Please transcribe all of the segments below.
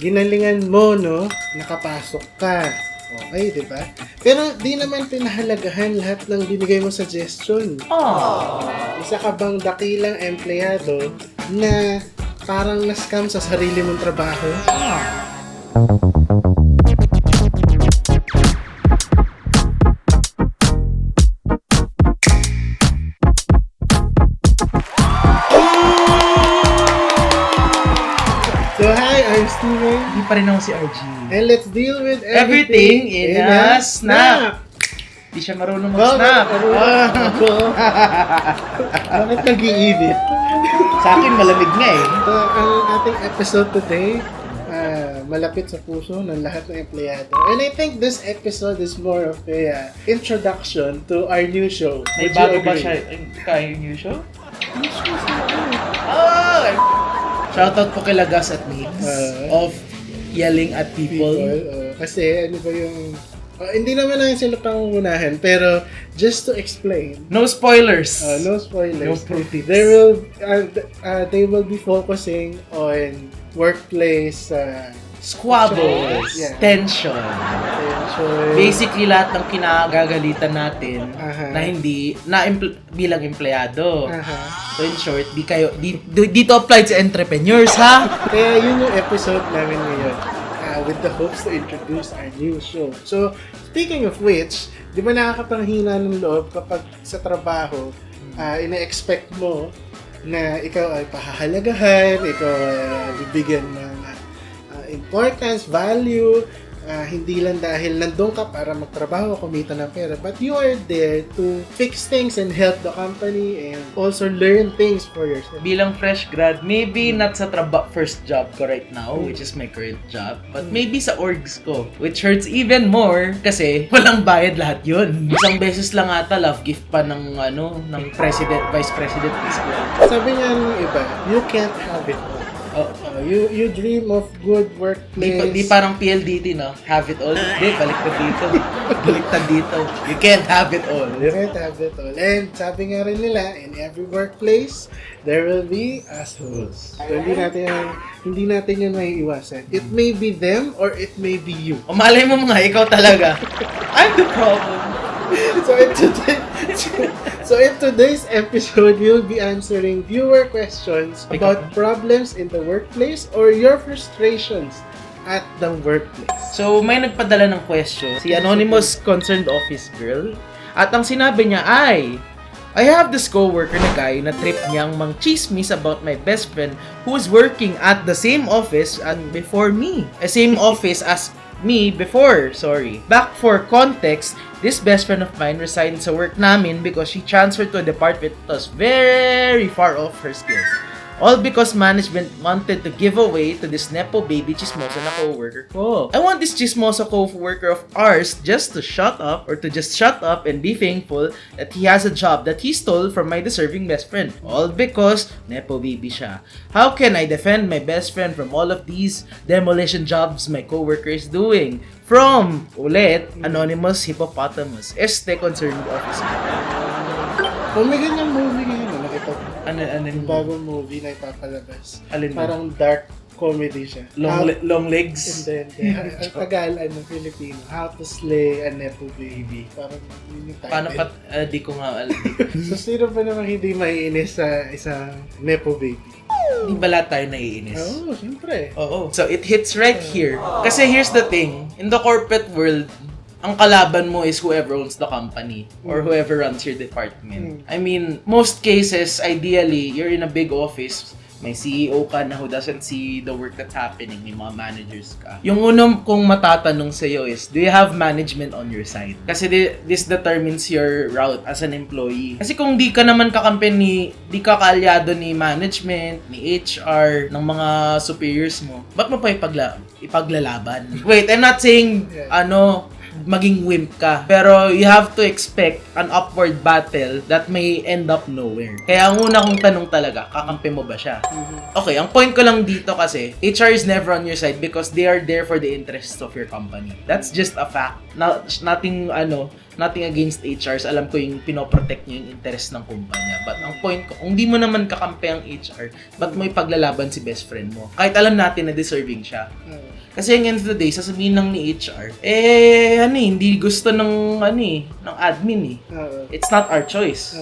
ginalingan mo, no? Nakapasok ka. Okay, di ba? Pero di naman pinahalagahan lahat ng binigay mo suggestion. Isa ka bang dakilang empleyado na parang na-scam sa sarili mong trabaho? So hi, I'm Steven. Hindi pa rin ako si RG. And let's deal with Everything in a snap. Hindi siya marunong mag-snap. Bakit nag-iinit? Sa akin malamig nga eh. So, ang ating episode today, malapit sa puso ng lahat ng empleyado. And I think this episode is more of a introduction to our new show. May Would you bago ba agree? siya? Kaya new show? Oh! Shoutout po kila Gus at Mix of yelling at people. Kasi ano ba yung... hindi naman lang sila pangungunahan, pero just to explain, No spoilers. no spoilers. No pro tips. They will be focusing on workplace Squabbles. Yeah. Tension. tension. Basically, lahat ng kinagagalitan natin Aha. na hindi, bilang empleyado. Aha. So in short, dito applied sa entrepreneurs, ha? Kaya yun yung episode namin ngayon. With the hopes to introduce our new show. So, speaking of which, di ba nakakapanghina ng loob kapag sa trabaho, ina-expect mo na ikaw ay pahahalagahan, ikaw ay bibigyan ng importance, value, hindi lang dahil nandun ka para magtrabaho, kumita ng pera, but you are there to fix things and help the company and also learn things for yourself. Bilang fresh grad, maybe not sa first job ko right now, which is my current job, but maybe sa orgs ko, which hurts even more kasi walang bayad lahat yun. Isang beses lang ata love gift pa ng ng president, vice president is ko. Sabi nga ng iba, you can't have it all. You dream of good workplace. Di parang PLDT, no? Have it all. Hindi, baliktad dito. Baliktad dito. You can't have it all. You can't have it all. And sabi nga rin nila, in every workplace, there will be assholes. So, hindi natin yan maiiwasan. It may be them or it may be you. O malay mo mga, ikaw talaga. I'm the problem. So in today's episode, we'll be answering viewer questions about problems in the workplace or your frustrations at the workplace. So, may nagpadala ng question, si Anonymous Concerned Office Girl. At ang sinabi niya ay, I have this coworker na guy na trip niyang mang-chismis about my best friend who is working at the same office before me. Same office as me before, sorry. Back for context, this best friend of mine resigned sa work namin because she transferred to a department that was very far off her skills. All because management wanted to give away to this nepo baby chismosa na co-worker ko. I want this chismosa co-worker of ours just to shut up and be thankful that he has a job that he stole from my deserving best friend. All because nepo baby siya. How can I defend my best friend from all of these demolition jobs my co-worker is doing? From, ulit, Anonymous Hippopotamus, concerned officer. Kung may ganyang movie ngayon, nakita ko. Ano Yung bagong movie na ipapalabas. Alin ba? Parang dark comedy siya. Long legs? Hindi. Ang tagal, Filipino. How to Slay a Nepo Baby. Parang yun yung title. Paano di ko nga alam. So, sino ba naman hindi maiinis sa isang Nepo Baby? Hindi ba lahat tayo naiinis? Oo, siyempre. Oo. So, it hits right here. Kasi here's the thing. In the corporate world, ang kalaban mo is whoever owns the company or whoever runs your department. I mean, most cases, ideally, you're in a big office, may CEO ka na who doesn't see the work that's happening, may mga managers ka. Yung unang kong matatanong sa'yo is, do you have management on your side? Kasi this determines your route as an employee. Kasi kung di ka naman di ka kaalyado ni management, ni HR, ng mga superiors mo, ba't mo pa ipaglalaban? Wait, I'm not saying, maging wimp ka. Pero you have to expect an upward battle that may end up nowhere. Kaya ang una kong tanong talaga, kakampi mo ba siya? Okay, ang point ko lang dito kasi, HR is never on your side because they are there for the interests of your company. That's just a fact. nothing against HRs. Alam ko yung pinoprotect nyo yung interest ng kumpanya. But ang point ko, kung di mo naman kakampi ang HR, ba't mo ipaglalaban si best friend mo? Kahit alam natin na deserving siya. Kasi ang end of the day, sasabihin lang ni HR, hindi gusto ng admin It's not our choice.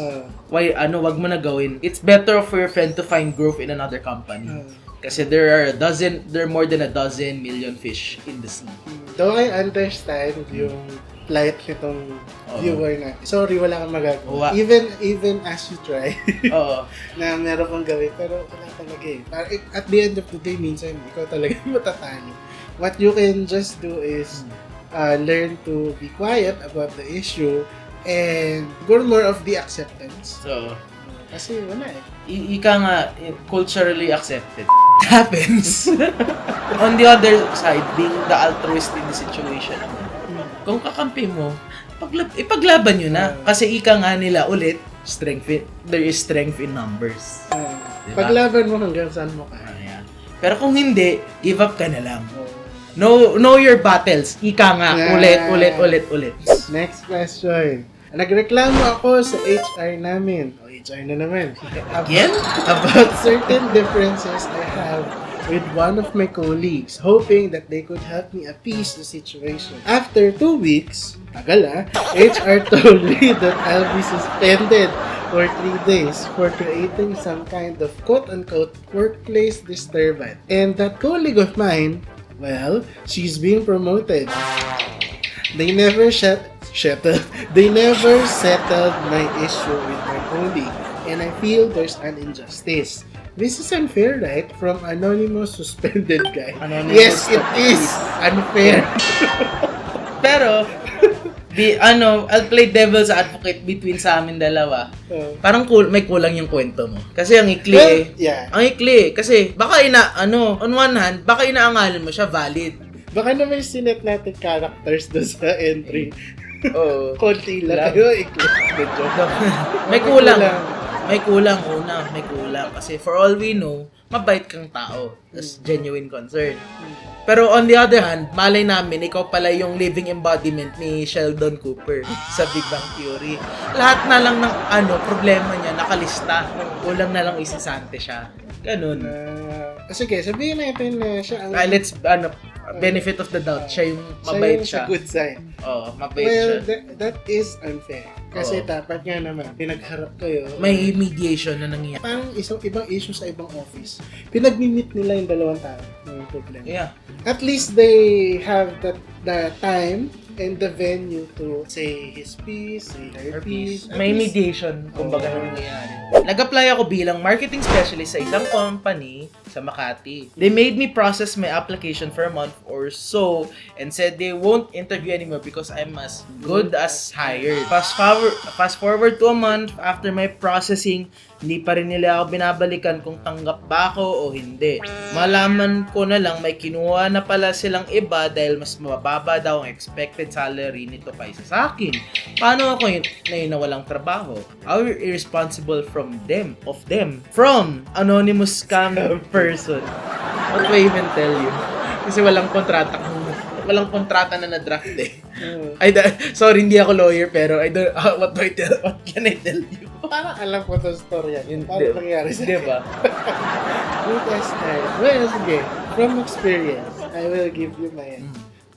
Why, wag mo na gawin. It's better for your friend to find growth in another company. Kasi there are more than a dozen million fish in the sea. Though I understand yung plight nitong viewer na. Sorry, wala kang magagawa. Even as you try na meron kang gawin, pero wala talaga eh. At the end of the day, minsan ikaw talaga matatalo. What you can just do is learn to be quiet about the issue and go more of the acceptance. So, kasi wala eh. Ika nga, culturally accepted. It happens. On the other side, being the altruist in the situation, kung kakampi mo, ipaglaban nyo na. Kasi ika nga nila ulit, there is strength in numbers. Diba? Paglaban mo hanggang saan mo kaya. Pero kung hindi, give up ka na lang. Know your battles. Ika nga, ulit. Next question. Nagreklamo ako sa HR namin. HR na naman. Again? About certain differences I have with one of my colleagues, hoping that they could help me appease the situation. After 2 weeks, HR told me that I'll be suspended for 3 days for creating some kind of quote-unquote workplace disturbance. And that colleague of mine, well, she's being promoted. They never settled my issue with my colleague, and I feel there's an injustice. This is unfair, right? From anonymous suspended guy. Yes, it is unfair. Pero, I'll play devil's advocate between sa amin dalawa. Parang may kulang yung kwento mo. Kasi ang ikli Ang ikli kasi baka on one hand, baka inaangalan mo siya valid. Baka naman sinet natin characters doon sa entry. Konti lang. May kulang. May kulang. Kasi for all we know, mabait kang tao. That's genuine concern. Pero on the other hand, malay namin, ikaw pala yung living embodiment ni Sheldon Cooper sa Big Bang Theory. Lahat na lang ng problema niya, nakalista. Kulang na lang isisante siya. Ganun. Sige, sabihin natin na siya ang... let's, benefit of the doubt, siya yung mabait siya. Sa good side. Mabait siya. That is unfair. Kasi dapat nga naman, pinagharap kayo. May mediation na nangyayari. Parang ibang issue sa ibang office. Pinag-meet nila yung dalawang tao. Yung problema. Yeah. At least they have the time and the venue to say his piece, say her piece. May mediation, kumbaga na nangyayari. Nag-apply ako bilang marketing specialist sa isang company sa Makati. They made me process my application for a month or so and said they won't interview anymore because I'm as good as hired. Fast forward to a month after my processing, hindi pa rin nila ako binabalikan kung tanggap ba ako o hindi. Malaman ko na lang may kinuha na pala silang iba dahil mas mababa daw ang expected salary nito kaysa sa akin. Paano ako yun na walang trabaho? How irresponsible from them. From anonymous scam person. What do I even tell you? Kasi walang kontrata na na-draft eh. Sorry, hindi ako lawyer, pero what can I tell you? Parang alam ko itong story yan. Parang nangyari sa diba? Good as hell. Well, sige. From experience, I will give you my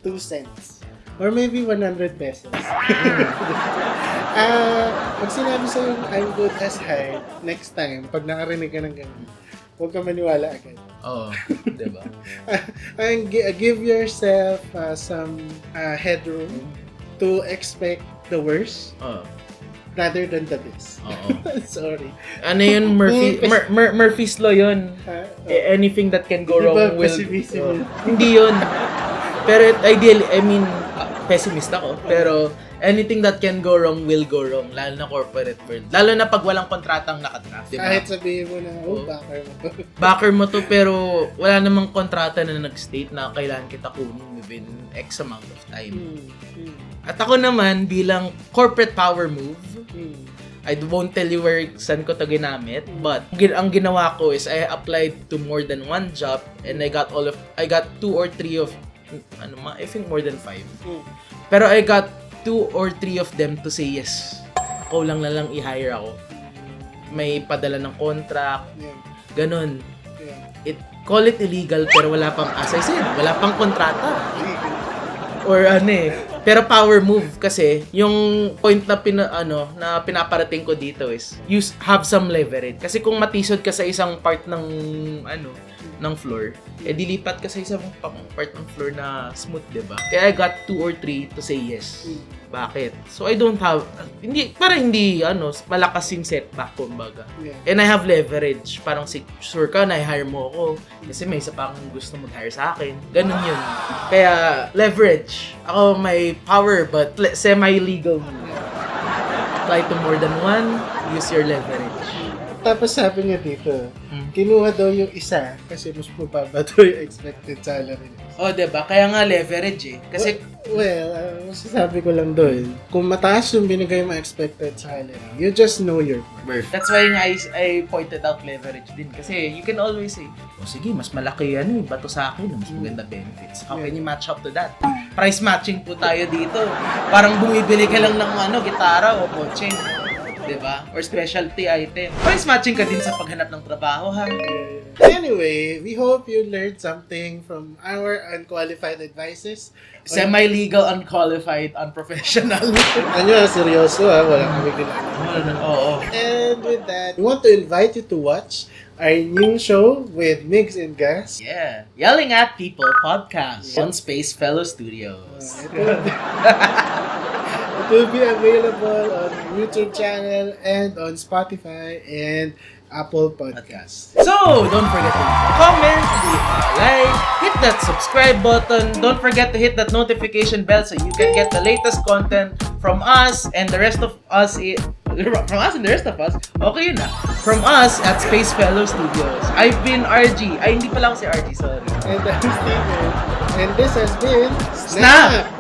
2 cents. Or maybe 100 pesos. Pag sinabi sa'yo I'm good as hired, next time, pag nakarinig ka ng ganun, huwag ka maniwala agad. Diba? And give yourself some headroom to expect the worst rather than the best. Sorry. Ano yun, Murphy's Law yun. Anything that can go wrong will... Hindi yun. Pero ideally, pessimist ako. Pero anything that can go wrong will go wrong. Lalo na corporate world. Lalo na pag walang kontratang nakadraft. Diba? Kahit sabihin mo na, backer mo to. Backer mo to, pero wala namang kontrata na nag-state na kailangan kita kunin within X amount of time. At ako naman, bilang corporate power move, I won't tell you saan ko to ginamit, but ang ginawa ko is I applied to more than one job and I got 2 or 3 of I think more than 5. Pero I got 2 or 3 of them to say yes. Ikaw lang na lang i-hire ako. May padala ng contract, Yeah. ganun. Yeah. Call it illegal pero wala pang, as I said, wala pang kontrata. Or pero power move kasi yung point na pinaparating ko dito is have some leverage. Kasi kung matisod ka sa isang part ng ng floor, dilipat ka sa isang part ng floor na smooth, 'di ba? Kaya I got 2 or 3 to say yes. Bakit? So I don't have hindi malakas yung setback kumbaga. Yeah. And I have leverage. Parang sure ka na i-hire mo ako kasi may isa pa akong gusto mag-hire sa akin. Ganun yun. Kaya leverage. Ako may power but semi-legal muna. Apply to more than one, use your leverage. Tapos sabi niya dito, kinuha daw yung isa kasi mas mababa daw yung expected salary. Oh, diba? Kaya nga leverage eh. Kasi masasabi ko lang doon, kung mataas yung binigay mo expected salary, you just know your worth. that's why nga I pointed out leverage din. Kasi you can always say, sige, mas malaki bato sa akin, mas maganda benefits. How can you match up to that? Price matching po tayo dito. Parang bumibili ka lang ng gitara o kotse. Diba? Or specialty item. Price matching ka din sa paghanap ng trabaho, ha? Anyway, we hope you learned something from our unqualified advices. Semi-legal, unqualified, unprofessional. Seryoso wala kami ginagawa. Oo. And with that, we want to invite you to watch our new show with Migs and Gas. Yeah. Yelling at People podcast on Space Fellow Studios. It will be available on our YouTube channel and on Spotify and Apple Podcasts. So, don't forget to comment, like, hit that subscribe button. Don't forget to hit that notification bell so you can get the latest content from us and the rest of us. From us and the rest of us. Okay yun na. From us at Space Fellow Studios. I've been RG. Ay, hindi pala ako si RG, sorry. And I'm Steven. And this has been Snap!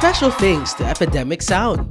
Special thanks to Epidemic Sound.